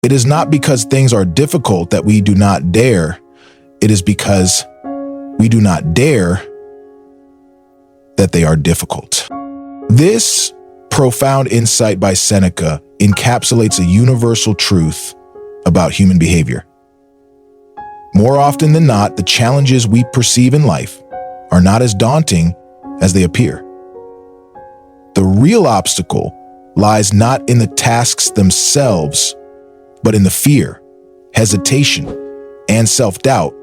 It is not because things are difficult that we do not dare. It is because we do not dare that they are difficult. This profound insight by Seneca encapsulates a universal truth about human behavior. More often than not, the challenges we perceive in life are not as daunting as they appear. The real obstacle lies not in the tasks themselves, but in the fear, hesitation, and self-doubt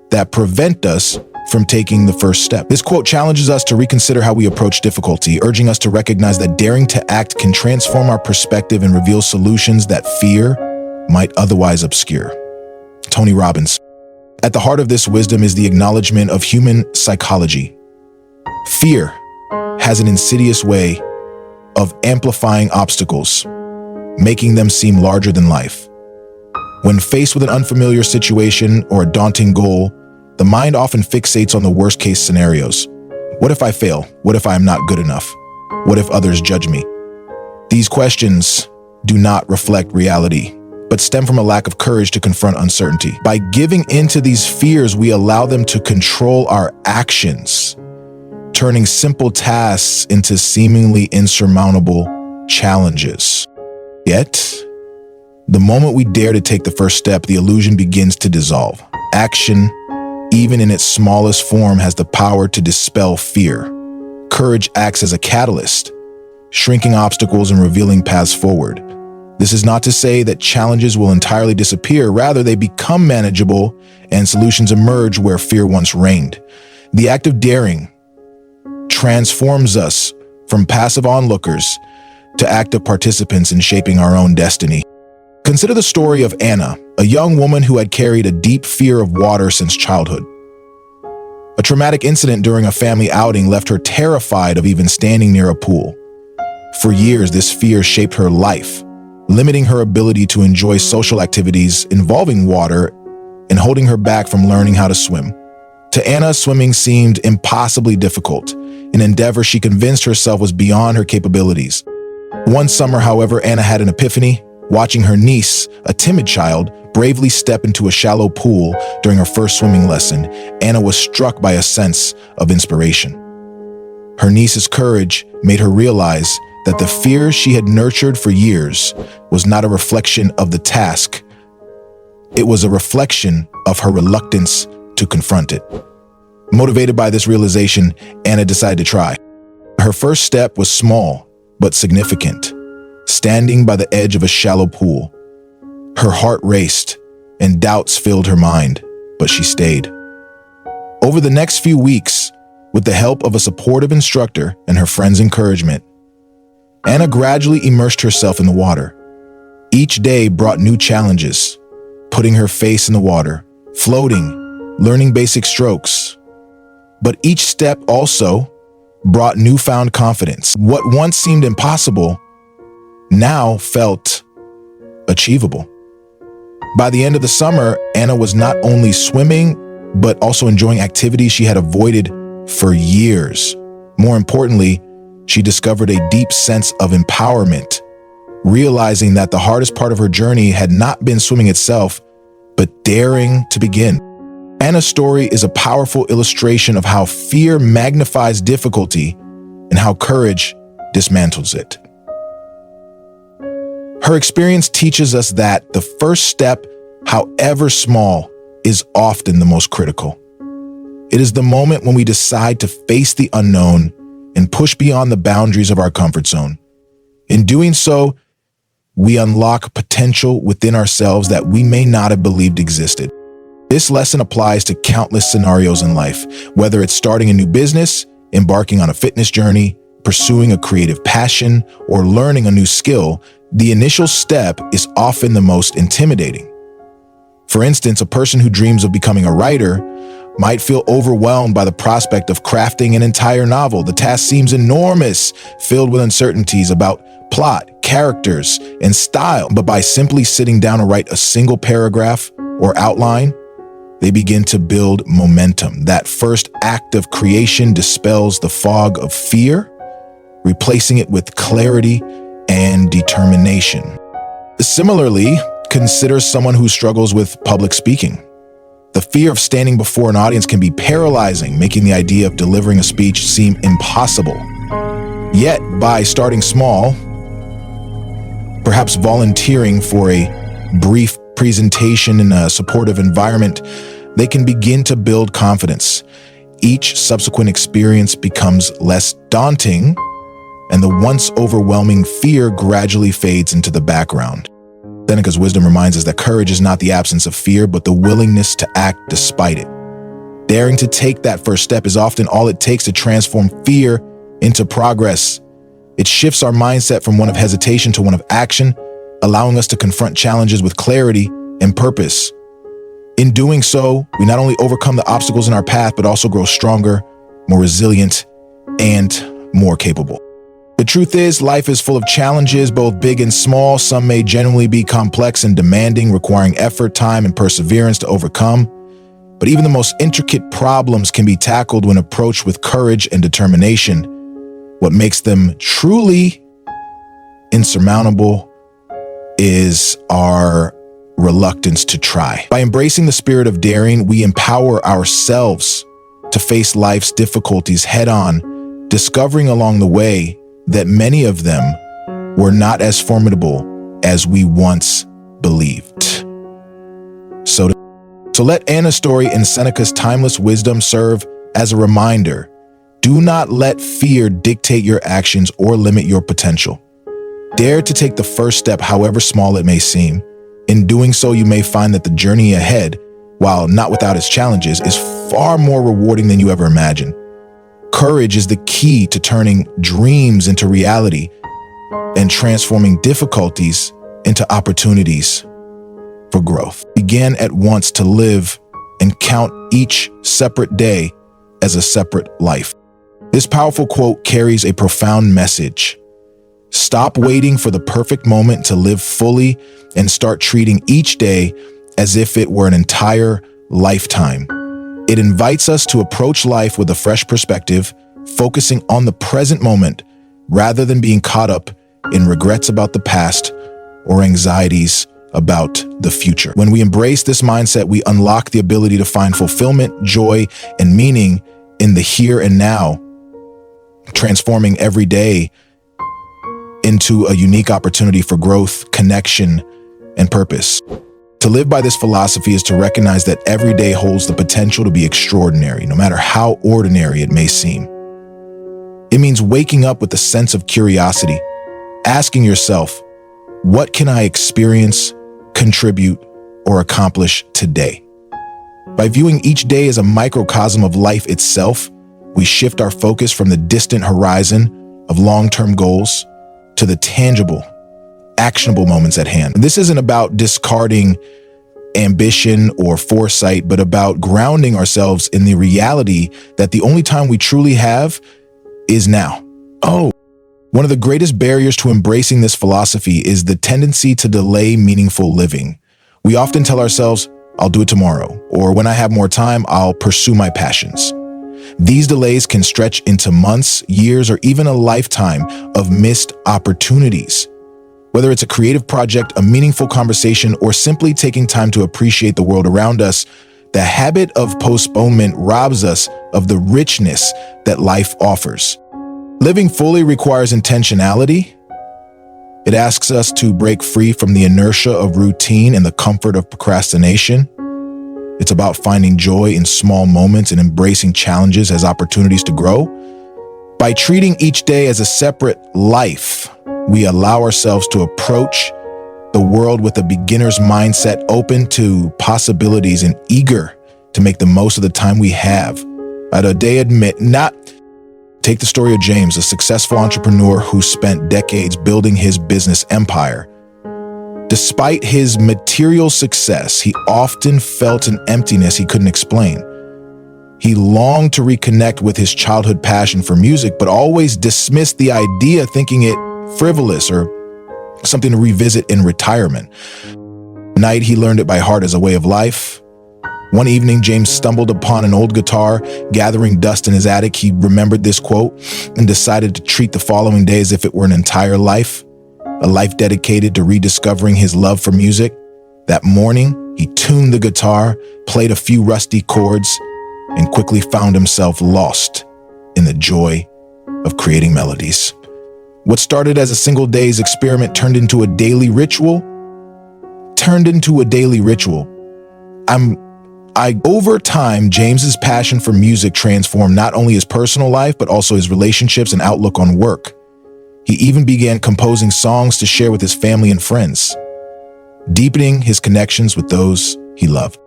that prevent us from taking the first step. This quote challenges us to reconsider how we approach difficulty, urging us to recognize that daring to act can transform our perspective and reveal solutions that fear might otherwise obscure. Tony Robbins. At the heart of this wisdom is the acknowledgement of human psychology. Fear has an insidious way of amplifying obstacles, making them seem larger than life. When faced with an unfamiliar situation or a daunting goal, the mind often fixates on the worst-case scenarios. What if I fail? What if I am not good enough? What if others judge me? These questions do not reflect reality, but stem from a lack of courage to confront uncertainty. By giving into these fears, we allow them to control our actions, turning simple tasks into seemingly insurmountable challenges. Yet, the moment we dare to take the first step, the illusion begins to dissolve. Action, even in its smallest form, has the power to dispel fear. Courage acts as a catalyst, shrinking obstacles and revealing paths forward. This is not to say that challenges will entirely disappear. Rather, they become manageable and solutions emerge where fear once reigned. The act of daring transforms us from passive onlookers to active participants in shaping our own destiny. Consider the story of Anna, a young woman who had carried a deep fear of water since childhood. A traumatic incident during a family outing left her terrified of even standing near a pool. For years, this fear shaped her life, limiting her ability to enjoy social activities involving water and holding her back from learning how to swim. To Anna, swimming seemed impossibly difficult, an endeavor she convinced herself was beyond her capabilities. One summer, however, Anna had an epiphany, watching her niece, a timid child, bravely step into a shallow pool during her first swimming lesson. Anna was struck by a sense of inspiration. Her niece's courage made her realize that the fear she had nurtured for years was not a reflection of the task. It was a reflection of her reluctance to confront it. Motivated by this realization, Anna decided to try. Her first step was small but significant, standing by the edge of a shallow pool. Her heart raced and doubts filled her mind, but she stayed. Over the next few weeks, with the help of a supportive instructor and her friends' encouragement, Anna gradually immersed herself in the water. Each day brought new challenges, putting her face in the water, floating, learning basic strokes. But each step also brought newfound confidence. What once seemed impossible now felt achievable. By the end of the summer, Anna was not only swimming, but also enjoying activities she had avoided for years. More importantly, she discovered a deep sense of empowerment, realizing that the hardest part of her journey had not been swimming itself, but daring to begin. Anna's story is a powerful illustration of how fear magnifies difficulty and how courage dismantles it. Her experience teaches us that the first step, however small, is often the most critical. It is the moment when we decide to face the unknown and push beyond the boundaries of our comfort zone. In doing so, we unlock potential within ourselves that we may not have believed existed. This lesson applies to countless scenarios in life, whether it's starting a new business, embarking on a fitness journey, pursuing a creative passion, or learning a new skill. The initial step is often the most intimidating. For instance, a person who dreams of becoming a writer might feel overwhelmed by the prospect of crafting an entire novel. The task seems enormous, filled with uncertainties about plot, characters, and style. But by simply sitting down to write a single paragraph or outline, they begin to build momentum. That first act of creation dispels the fog of fear, replacing it with clarity and determination. Similarly, Consider someone who struggles with public speaking. The fear of standing before an audience can be paralyzing, making the idea of delivering a speech seem impossible. Yet, by starting small, perhaps volunteering for a brief presentation in a supportive environment, they can begin to build confidence. Each subsequent experience becomes less daunting, and the once overwhelming fear gradually fades into the background. Seneca's wisdom reminds us that courage is not the absence of fear, but the willingness to act despite it. Daring to take that first step is often all it takes to transform fear into progress. It shifts our mindset from one of hesitation to one of action, allowing us to confront challenges with clarity and purpose. In doing so, we not only overcome the obstacles in our path, but also grow stronger, more resilient, and more capable. The truth is, life is full of challenges, both big and small. Some may genuinely be complex and demanding, requiring effort, time, and perseverance to overcome. But even the most intricate problems can be tackled when approached with courage and determination. What makes them truly insurmountable is our reluctance to try. By embracing the spirit of daring, we empower ourselves to face life's difficulties head-on, discovering along the way that many of them were not as formidable as we once believed. So let Anna's story and Seneca's timeless wisdom serve as a reminder. Do not let fear dictate your actions or limit your potential. Dare to take the first step, however small it may seem. In doing so, you may find that the journey ahead, while not without its challenges, is far more rewarding than you ever imagined. Courage is the key to turning dreams into reality and transforming difficulties into opportunities for growth. Begin at once to live and count each separate day as a separate life. This powerful quote carries a profound message. Stop waiting for the perfect moment to live fully and start treating each day as if it were an entire lifetime. It invites us to approach life with a fresh perspective, focusing on the present moment rather than being caught up in regrets about the past or anxieties about the future. When we embrace this mindset, we unlock the ability to find fulfillment, joy, and meaning in the here and now, transforming every day into a unique opportunity for growth, connection, and purpose. To live by this philosophy is to recognize that every day holds the potential to be extraordinary, no matter how ordinary it may seem. It means waking up with a sense of curiosity, asking yourself, what can I experience, contribute, or accomplish today? By viewing each day as a microcosm of life itself, we shift our focus from the distant horizon of long-term goals to the tangible, actionable moments at hand. This isn't about discarding ambition or foresight, but about grounding ourselves in the reality that the only time we truly have is now. One of the greatest barriers to embracing this philosophy is the tendency to delay meaningful living. We often tell ourselves, I'll do it tomorrow, or when I have more time, I'll pursue my passions. These delays can stretch into months, years, or even a lifetime of missed opportunities. Whether it's a creative project, a meaningful conversation, or simply taking time to appreciate the world around us, the habit of postponement robs us of the richness that life offers. Living fully requires intentionality. It asks us to break free from the inertia of routine and the comfort of procrastination. It's about finding joy in small moments and embracing challenges as opportunities to grow. By treating each day as a separate life, we allow ourselves to approach the world with a beginner's mindset, open to possibilities and eager to make the most of the time we have. Take the story of James, a successful entrepreneur who spent decades building his business empire. Despite his material success, he often felt an emptiness he couldn't explain. He longed to reconnect with his childhood passion for music, but always dismissed the idea, thinking it frivolous or something to revisit in retirement. Night, he learned it by heart as a way of life. One evening, James stumbled upon an old guitar gathering dust in his attic. He remembered this quote and decided to treat the following day as if it were an entire life, a life dedicated to rediscovering his love for music. That morning, he tuned the guitar, played a few rusty chords, and quickly found himself lost in the joy of creating melodies. What started as a single day's experiment turned into a daily ritual. Over time, James's passion for music transformed not only his personal life, but also his relationships and outlook on work. He even began composing songs to share with his family and friends, deepening his connections with those he loved.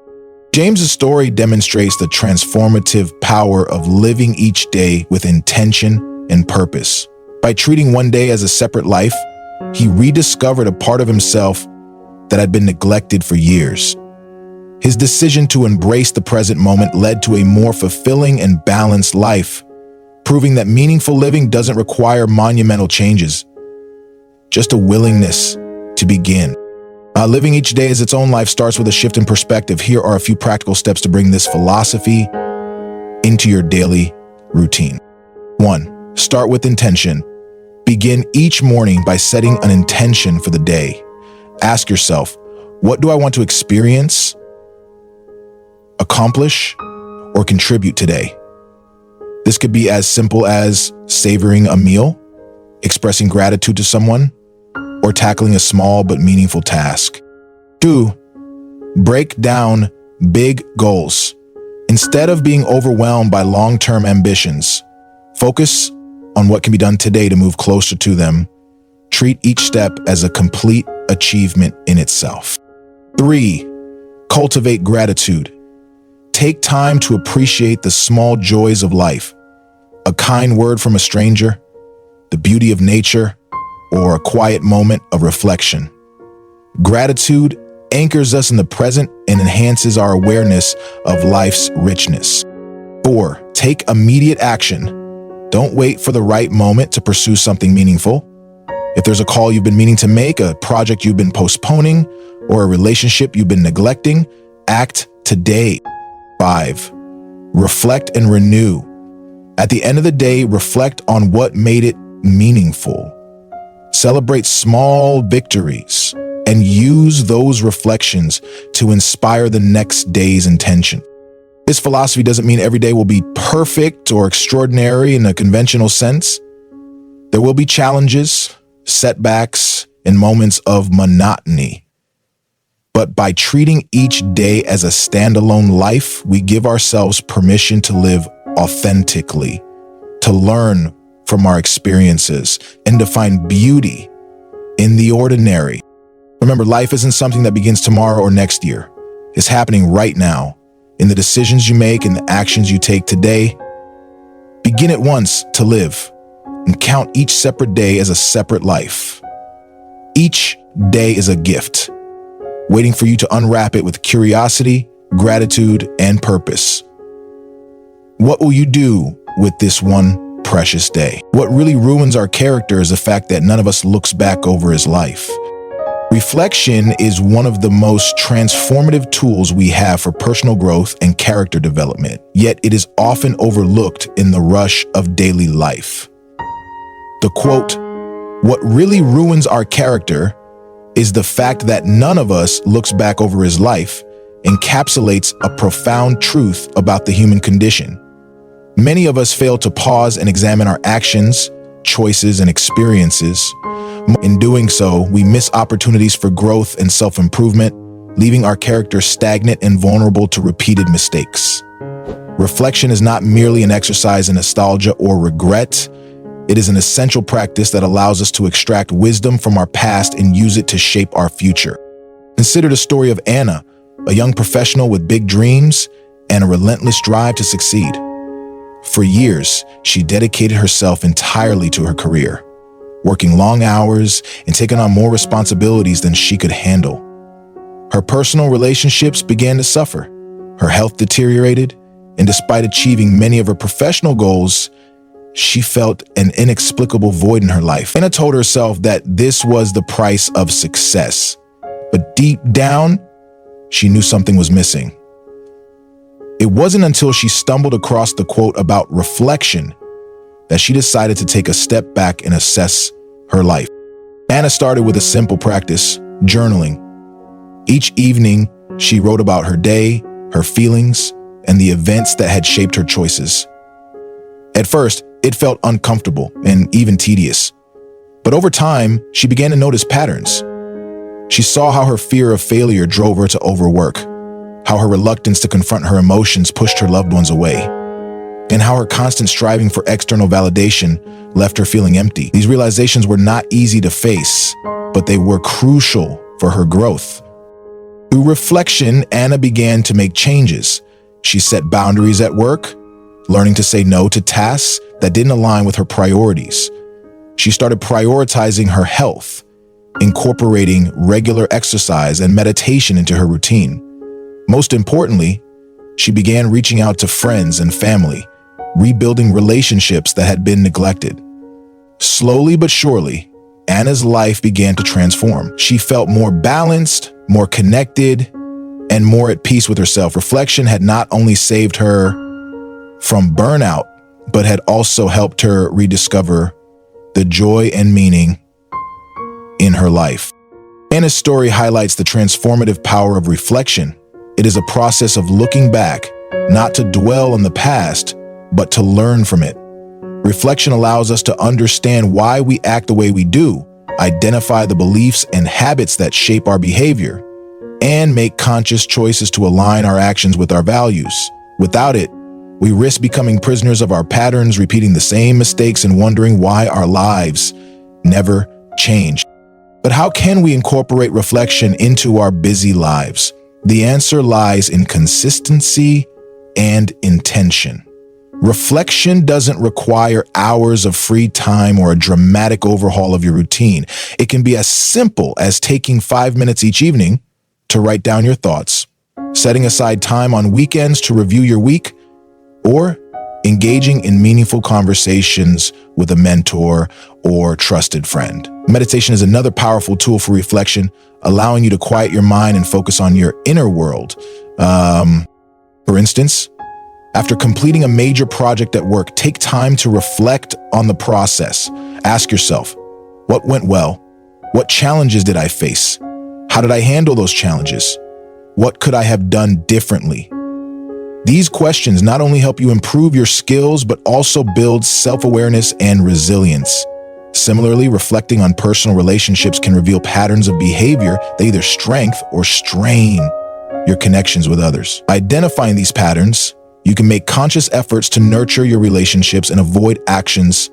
James's story demonstrates the transformative power of living each day with intention and purpose. By treating one day as a separate life, he rediscovered a part of himself that had been neglected for years. His decision to embrace the present moment led to a more fulfilling and balanced life, proving that meaningful living doesn't require monumental changes, just a willingness to begin. Living each day as its own life starts with a shift in perspective. Here are a few practical steps to bring this philosophy into your daily routine. 1. Start with intention. Begin each morning by setting an intention for the day. Ask yourself, what do I want to experience, accomplish, or contribute today? This could be as simple as savoring a meal, expressing gratitude to someone, or tackling a small but meaningful task. 2. Break down big goals. Instead of being overwhelmed by long-term ambitions, focus on what can be done today to move closer to them. Treat each step as a complete achievement in itself. 3. Cultivate gratitude. Take time to appreciate the small joys of life. A kind word from a stranger, the beauty of nature, or a quiet moment of reflection. Gratitude anchors us in the present and enhances our awareness of life's richness. 4. Take immediate action. Don't wait for the right moment to pursue something meaningful. If there's a call you've been meaning to make, a project you've been postponing, or a relationship you've been neglecting, act today. 5. Reflect and renew. At the end of the day, reflect on what made it meaningful. Celebrate small victories and use those reflections to inspire the next day's intention. This philosophy doesn't mean every day will be perfect or extraordinary in a conventional sense. There will be challenges, setbacks, and moments of monotony. But by treating each day as a standalone life, we give ourselves permission to live authentically, to learn from our experiences, and to find beauty in the ordinary. Remember, life isn't something that begins tomorrow or next year. It's happening right now, in the decisions you make and the actions you take today. Begin at once to live, and count each separate day as a separate life. Each day is a gift, waiting for you to unwrap it with curiosity, gratitude, and purpose. What will you do with this one precious day? What really ruins our character is the fact that none of us looks back over his life. Reflection is one of the most transformative tools we have for personal growth and character development, yet it is often overlooked in the rush of daily life. The quote, "What really ruins our character is the fact that none of us looks back over his life," encapsulates a profound truth about the human condition. Many of us fail to pause and examine our actions, choices, and experiences. In doing so, we miss opportunities for growth and self-improvement, leaving our character stagnant and vulnerable to repeated mistakes. Reflection is not merely an exercise in nostalgia or regret. It is an essential practice that allows us to extract wisdom from our past and use it to shape our future. Consider the story of Anna, a young professional with big dreams and a relentless drive to succeed. For years, she dedicated herself entirely to her career, working long hours and taking on more responsibilities than she could handle. Her personal relationships began to suffer, her health deteriorated, and despite achieving many of her professional goals, she felt an inexplicable void in her life. Anna told herself that this was the price of success, but deep down, she knew something was missing. It wasn't until she stumbled across the quote about reflection that she decided to take a step back and assess her life. Anna started with a simple practice, journaling. Each evening, she wrote about her day, her feelings, and the events that had shaped her choices. At first, it felt uncomfortable and even tedious. But over time, she began to notice patterns. She saw how her fear of failure drove her to overwork, how her reluctance to confront her emotions pushed her loved ones away, and how her constant striving for external validation left her feeling empty. These realizations were not easy to face, but they were crucial for her growth. Through reflection, Anna began to make changes. She set boundaries at work, learning to say no to tasks that didn't align with her priorities. She started prioritizing her health, incorporating regular exercise and meditation into her routine. Most importantly, she began reaching out to friends and family, rebuilding relationships that had been neglected. Slowly but surely, Anna's life began to transform. She felt more balanced, more connected, and more at peace with herself. Reflection had not only saved her from burnout, but had also helped her rediscover the joy and meaning in her life. Anna's story highlights the transformative power of reflection. It is a process of looking back, not to dwell on the past, but to learn from it. Reflection allows us to understand why we act the way we do, identify the beliefs and habits that shape our behavior, and make conscious choices to align our actions with our values. Without it, we risk becoming prisoners of our patterns, repeating the same mistakes and wondering why our lives never change. But how can we incorporate reflection into our busy lives? The answer lies in consistency and intention. Reflection doesn't require hours of free time or a dramatic overhaul of your routine. It can be as simple as taking 5 minutes each evening to write down your thoughts, setting aside time on weekends to review your week, or engaging in meaningful conversations with a mentor or trusted friend. Meditation is another powerful tool for reflection, allowing you to quiet your mind and focus on your inner world. For instance, after completing a major project at work, take time to reflect on the process. Ask yourself, what went well? What challenges did I face? How did I handle those challenges? What could I have done differently? These questions not only help you improve your skills, but also build self-awareness and resilience. Similarly, reflecting on personal relationships can reveal patterns of behavior that either strengthen or strain your connections with others. By identifying these patterns, you can make conscious efforts to nurture your relationships and avoid actions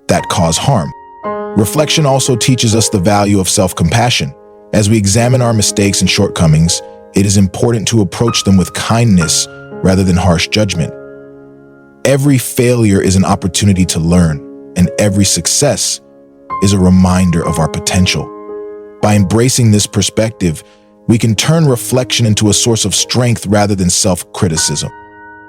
that cause harm. Reflection also teaches us the value of self-compassion. As we examine our mistakes and shortcomings, it is important to approach them with kindness rather than harsh judgment. Every failure is an opportunity to learn, and every success is a reminder of our potential. By embracing this perspective, we can turn reflection into a source of strength rather than self-criticism.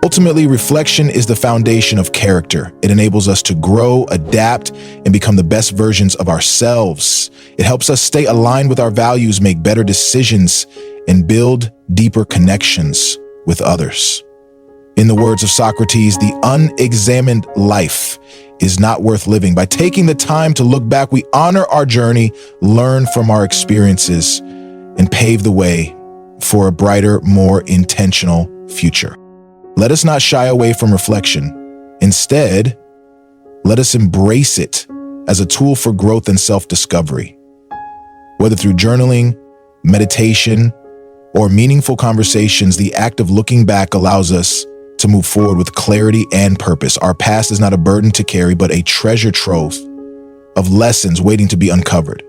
Ultimately, reflection is the foundation of character. It enables us to grow, adapt, and become the best versions of ourselves. It helps us stay aligned with our values, make better decisions, and build deeper connections with others. In the words of Socrates, the unexamined life is not worth living. By taking the time to look back, we honor our journey, learn from our experiences, and pave the way for a brighter, more intentional future. Let us not shy away from reflection. Instead, let us embrace it as a tool for growth and self-discovery. Whether through journaling, meditation, or meaningful conversations, the act of looking back allows us to move forward with clarity and purpose. Our past is not a burden to carry, but a treasure trove of lessons waiting to be uncovered.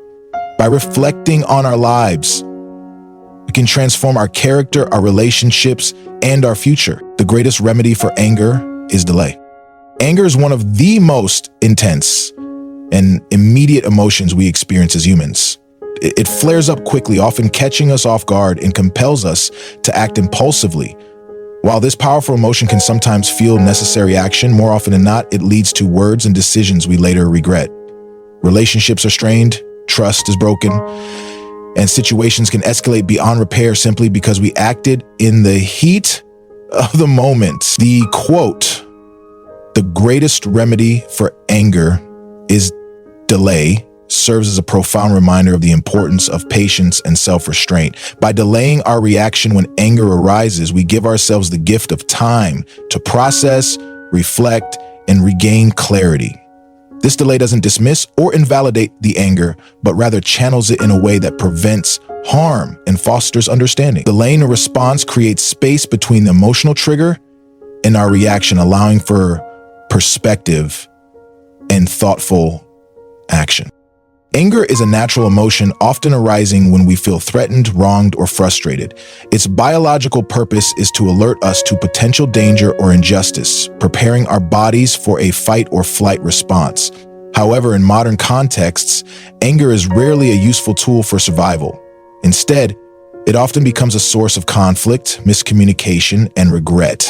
By reflecting on our lives, we can transform our character, our relationships, and our future. The greatest remedy for anger is delay. Anger is one of the most intense and immediate emotions we experience as humans. It flares up quickly, often catching us off guard, and compels us to act impulsively. While this powerful emotion can sometimes feel necessary action, more often than not, it leads to words and decisions we later regret. Relationships are strained, trust is broken, and situations can escalate beyond repair simply because we acted in the heat of the moment. The quote, "The greatest remedy for anger is delay," serves as a profound reminder of the importance of patience and self-restraint. By delaying our reaction when anger arises, we give ourselves the gift of time to process, reflect, and regain clarity. This delay doesn't dismiss or invalidate the anger, but rather channels it in a way that prevents harm and fosters understanding. Delaying a response creates space between the emotional trigger and our reaction, allowing for perspective and thoughtful action. Anger is a natural emotion often arising when we feel threatened, wronged, or frustrated. Its biological purpose is to alert us to potential danger or injustice, preparing our bodies for a fight or flight response. However, in modern contexts, anger is rarely a useful tool for survival. Instead, it often becomes a source of conflict, miscommunication, and regret.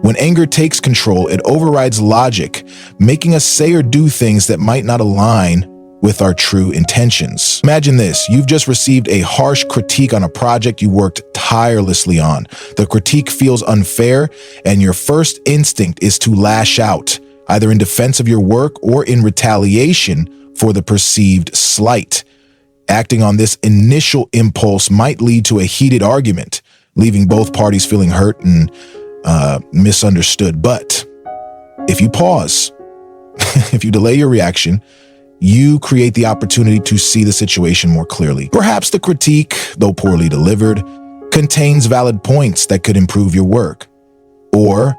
When anger takes control, it overrides logic, making us say or do things that might not align with our true intentions. Imagine this: you've just received a harsh critique on a project you worked tirelessly on. The critique feels unfair, and your first instinct is to lash out, either in defense of your work or in retaliation for the perceived slight. Acting on this initial impulse might lead to a heated argument, leaving both parties feeling hurt and misunderstood. But if you pause, if you delay your reaction, you create the opportunity to see the situation more clearly. Perhaps the critique, though poorly delivered, contains valid points that could improve your work. Or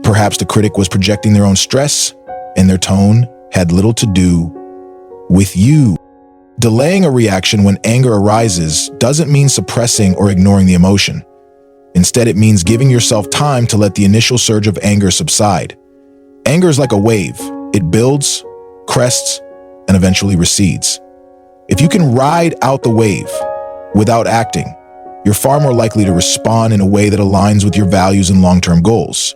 perhaps the critic was projecting their own stress and their tone had little to do with you. Delaying a reaction when anger arises doesn't mean suppressing or ignoring the emotion. Instead, it means giving yourself time to let the initial surge of anger subside. Anger is like a wave. It builds, crests, and eventually recedes. If you can ride out the wave without acting, you're far more likely to respond in a way that aligns with your values and long-term goals.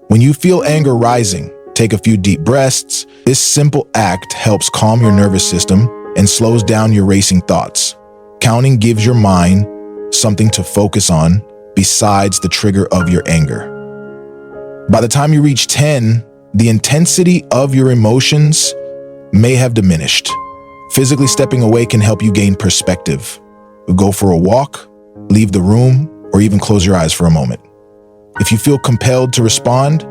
When you feel anger rising, take a few deep breaths. This simple act helps calm your nervous system and slows down your racing thoughts. Counting gives your mind something to focus on besides the trigger of your anger. By the time you reach 10, the intensity of your emotions may have diminished. Physically stepping away can help you gain perspective. Go for a walk, leave the room, or even close your eyes for a moment. If you feel compelled to respond,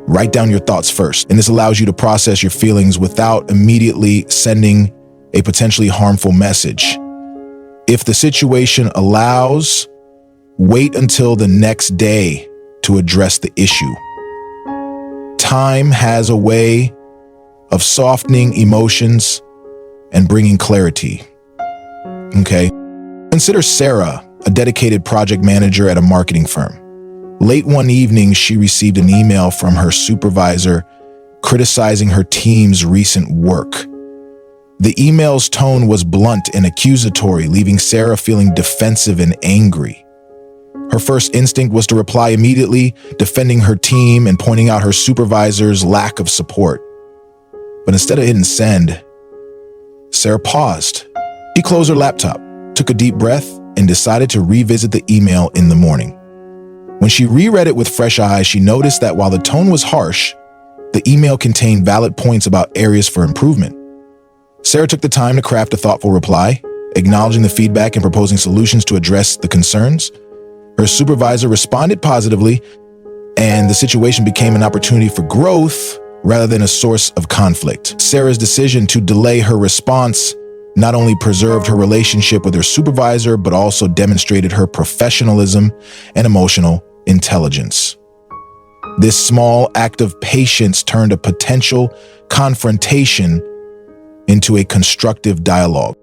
write down your thoughts first, and this allows you to process your feelings without immediately sending a potentially harmful message. If the situation allows, wait until the next day to address the issue. Time has a way of softening emotions and bringing clarity. Okay? Consider Sarah, a dedicated project manager at a marketing firm. Late one evening, she received an email from her supervisor criticizing her team's recent work. The email's tone was blunt and accusatory, leaving Sarah feeling defensive and angry. Her first instinct was to reply immediately, defending her team and pointing out her supervisor's lack of support. But instead of hitting send, Sarah paused. She closed her laptop, took a deep breath, and decided to revisit the email in the morning. When she reread it with fresh eyes, she noticed that while the tone was harsh, the email contained valid points about areas for improvement. Sarah took the time to craft a thoughtful reply, acknowledging the feedback and proposing solutions to address the concerns. Her supervisor responded positively, and the situation became an opportunity for growth rather than a source of conflict. Sarah's decision to delay her response not only preserved her relationship with her supervisor, but also demonstrated her professionalism and emotional intelligence. This small act of patience turned a potential confrontation into a constructive dialogue.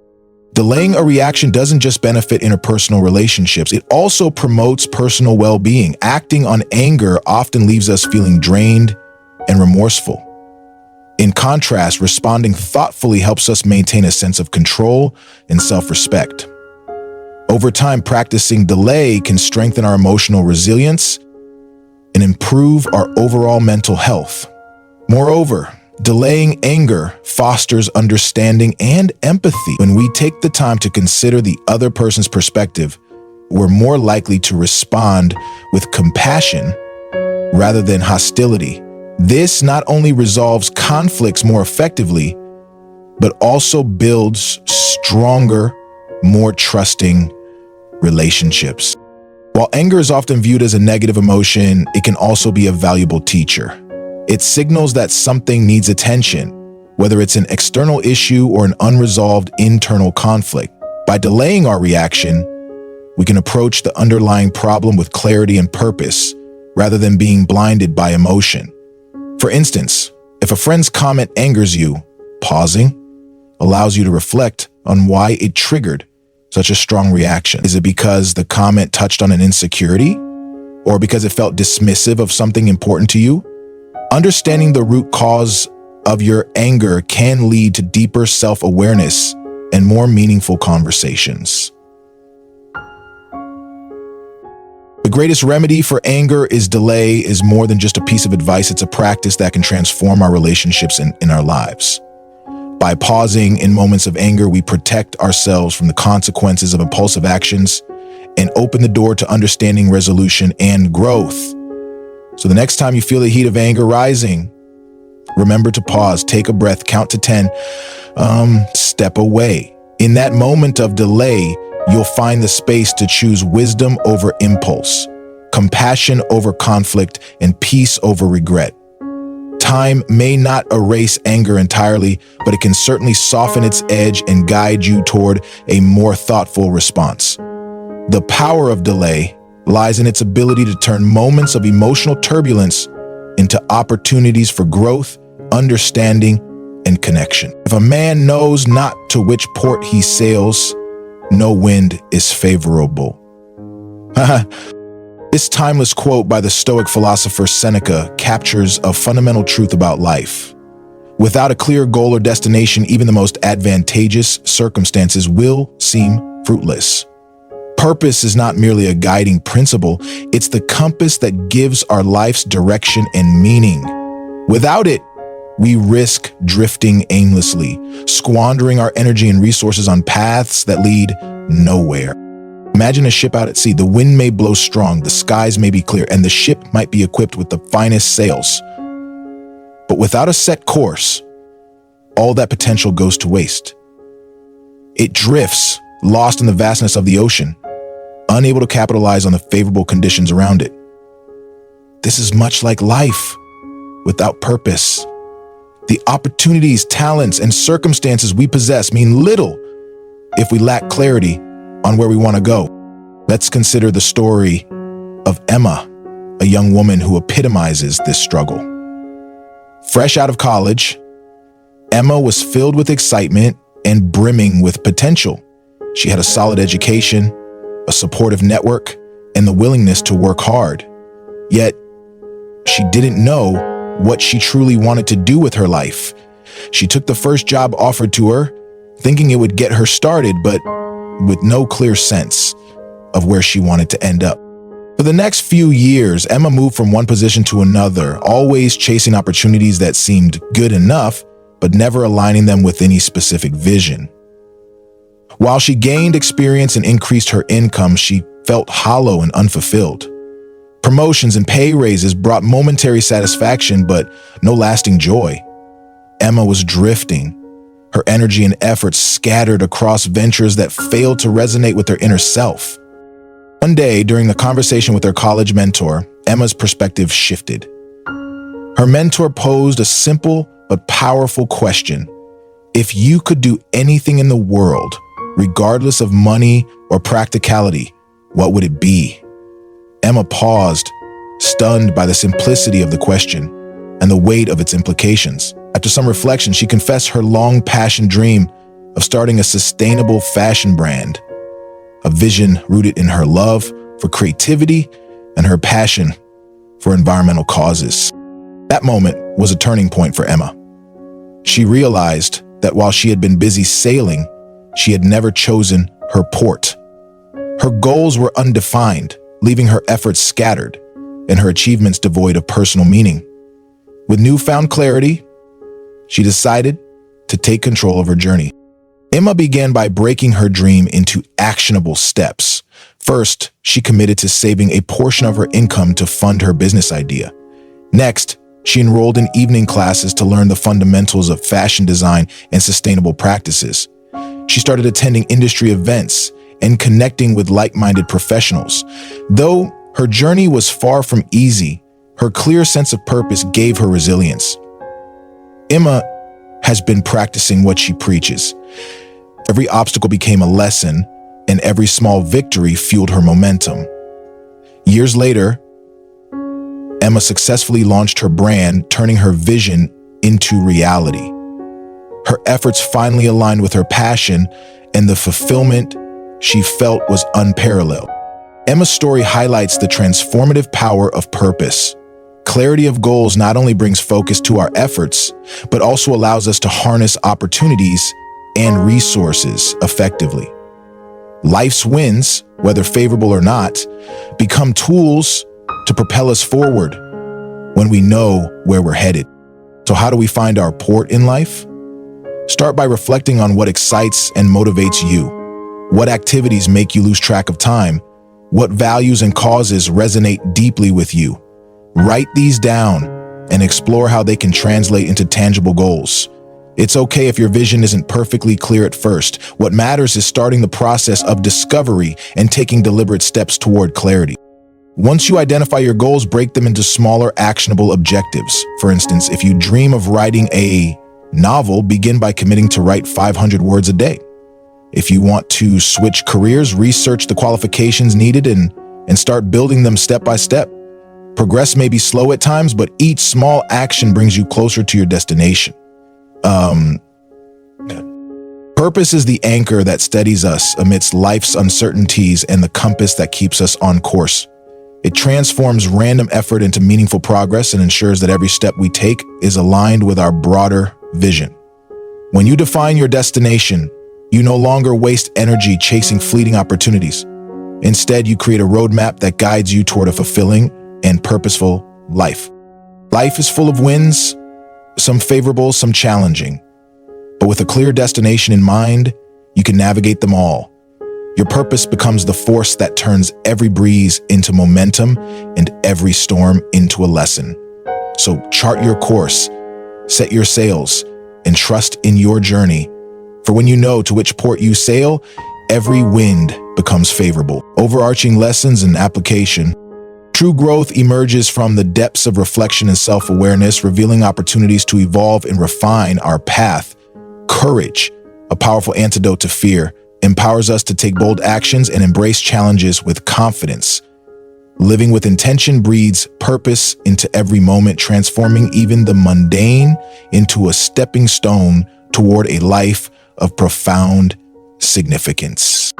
Delaying a reaction doesn't just benefit interpersonal relationships, it also promotes personal well-being. Acting on anger often leaves us feeling drained and remorseful. In contrast, responding thoughtfully helps us maintain a sense of control and self-respect. Over time, practicing delay can strengthen our emotional resilience and improve our overall mental health. Moreover, delaying anger fosters understanding and empathy. When we take the time to consider the other person's perspective, we're more likely to respond with compassion rather than hostility. This not only resolves conflicts more effectively, but also builds stronger, more trusting relationships. While anger is often viewed as a negative emotion, it can also be a valuable teacher. It signals that something needs attention, whether it's an external issue or an unresolved internal conflict. By delaying our reaction, we can approach the underlying problem with clarity and purpose, rather than being blinded by emotion. For instance, if a friend's comment angers you, pausing allows you to reflect on why it triggered such a strong reaction. Is it because the comment touched on an insecurity, or because it felt dismissive of something important to you? Understanding the root cause of your anger can lead to deeper self-awareness and more meaningful conversations. The greatest remedy for anger is delay is more than just a piece of advice. It's a practice that can transform our relationships in our lives. By pausing in moments of anger, we protect ourselves from the consequences of impulsive actions and open the door to understanding, resolution, and growth. So the next time you feel the heat of anger rising, remember to pause, take a breath, count to 10, step away. In that moment of delay, you'll find the space to choose wisdom over impulse, compassion over conflict, and peace over regret. Time may not erase anger entirely, but it can certainly soften its edge and guide you toward a more thoughtful response. The power of delay lies in its ability to turn moments of emotional turbulence into opportunities for growth, understanding, and connection. If a man knows not to which port he sails, no wind is favorable. This timeless quote by the Stoic philosopher Seneca captures a fundamental truth about life. Without a clear goal or destination, even the most advantageous circumstances will seem fruitless. Purpose is not merely a guiding principle, it's the compass that gives our life's direction and meaning. Without it, we risk drifting aimlessly, squandering our energy and resources on paths that lead nowhere. Imagine a ship out at sea. The wind may blow strong, the skies may be clear, and the ship might be equipped with the finest sails. But without a set course, all that potential goes to waste. It drifts, lost in the vastness of the ocean, unable to capitalize on the favorable conditions around it. This is much like life without purpose. The opportunities, talents, and circumstances we possess mean little if we lack clarity on where we want to go. Let's consider the story of Emma, a young woman who epitomizes this struggle. Fresh out of college, Emma was filled with excitement and brimming with potential. She had a solid education, a supportive network, and the willingness to work hard. Yet, she didn't know what she truly wanted to do with her life. She took the first job offered to her, thinking it would get her started, but with no clear sense of where she wanted to end up. For the next few years, Emma moved from one position to another, always chasing opportunities that seemed good enough, but never aligning them with any specific vision. While she gained experience and increased her income, she felt hollow and unfulfilled. Promotions and pay raises brought momentary satisfaction, but no lasting joy. Emma was drifting, her energy and efforts scattered across ventures that failed to resonate with her inner self. One day, during the conversation with her college mentor, Emma's perspective shifted. Her mentor posed a simple but powerful question. If you could do anything in the world, regardless of money or practicality, what would it be? Emma paused, stunned by the simplicity of the question and the weight of its implications. After some reflection, she confessed her long-passioned dream of starting a sustainable fashion brand, a vision rooted in her love for creativity and her passion for environmental causes. That moment was a turning point for Emma. She realized that while she had been busy sailing, she had never chosen her port. Her goals were undefined, leaving her efforts scattered and her achievements devoid of personal meaning. With newfound clarity, she decided to take control of her journey. Emma began by breaking her dream into actionable steps. First, she committed to saving a portion of her income to fund her business idea. Next, She enrolled in evening classes to learn the fundamentals of fashion design and sustainable practices. She started attending industry events and connecting with like-minded professionals. Though her journey was far from easy, her clear sense of purpose gave her resilience. Emma has been practicing what she preaches. Every obstacle became a lesson, and every small victory fueled her momentum. Years later, Emma successfully launched her brand, turning her vision into reality. Her efforts finally aligned with her passion, and the fulfillment she felt was unparalleled. Emma's story highlights the transformative power of purpose. Clarity of goals not only brings focus to our efforts, but also allows us to harness opportunities and resources effectively. Life's wins, whether favorable or not, become tools to propel us forward when we know where we're headed. So how do we find our port in life? Start by reflecting on what excites and motivates you. What activities make you lose track of time? What values and causes resonate deeply with you? Write these down and explore how they can translate into tangible goals. It's okay if your vision isn't perfectly clear at first. What matters is starting the process of discovery and taking deliberate steps toward clarity. Once you identify your goals, break them into smaller, actionable objectives. For instance, if you dream of writing a novel, begin by committing to write 500 words a day. If you want to switch careers, research the qualifications needed and start building them step by step. Progress may be slow at times, but each small action brings you closer to your destination. Purpose is the anchor that steadies us amidst life's uncertainties and the compass that keeps us on course. It transforms random effort into meaningful progress and ensures that every step we take is aligned with our broader vision. When you define your destination, you no longer waste energy chasing fleeting opportunities. Instead, you create a roadmap that guides you toward a fulfilling and purposeful life. Life is full of wins, some favorable, some challenging. But with a clear destination in mind, you can navigate them all. Your purpose becomes the force that turns every breeze into momentum and every storm into a lesson. So chart your course, set your sails, and trust in your journey. For when you know to which port you sail, every wind becomes favorable. Overarching lessons and application. True growth emerges from the depths of reflection and self-awareness, revealing opportunities to evolve and refine our path. Courage, a powerful antidote to fear, empowers us to take bold actions and embrace challenges with confidence. Living with intention breeds purpose into every moment, transforming even the mundane into a stepping stone toward a life of profound significance.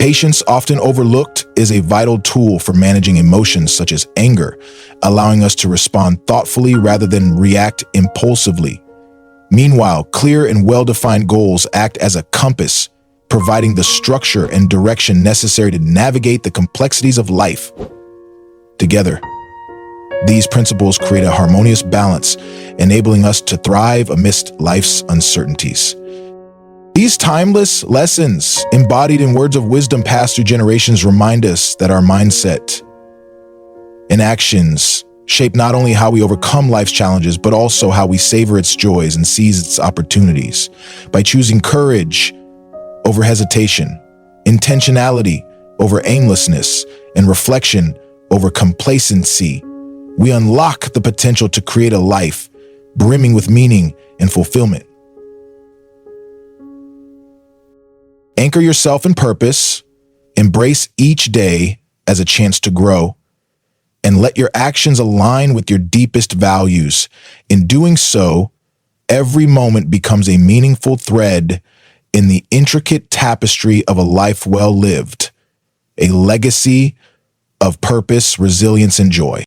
Patience, often overlooked, is a vital tool for managing emotions such as anger, allowing us to respond thoughtfully rather than react impulsively. Meanwhile, clear and well-defined goals act as a compass, providing the structure and direction necessary to navigate the complexities of life. Together, these principles create a harmonious balance, enabling us to thrive amidst life's uncertainties. These timeless lessons, embodied in words of wisdom passed through generations, remind us that our mindset and actions shape not only how we overcome life's challenges, but also how we savor its joys and seize its opportunities. By choosing courage over hesitation, intentionality over aimlessness, and reflection over complacency, we unlock the potential to create a life brimming with meaning and fulfillment. Anchor yourself in purpose, embrace each day as a chance to grow, and let your actions align with your deepest values. In doing so, every moment becomes a meaningful thread in the intricate tapestry of a life well lived, a legacy of purpose, resilience, and joy.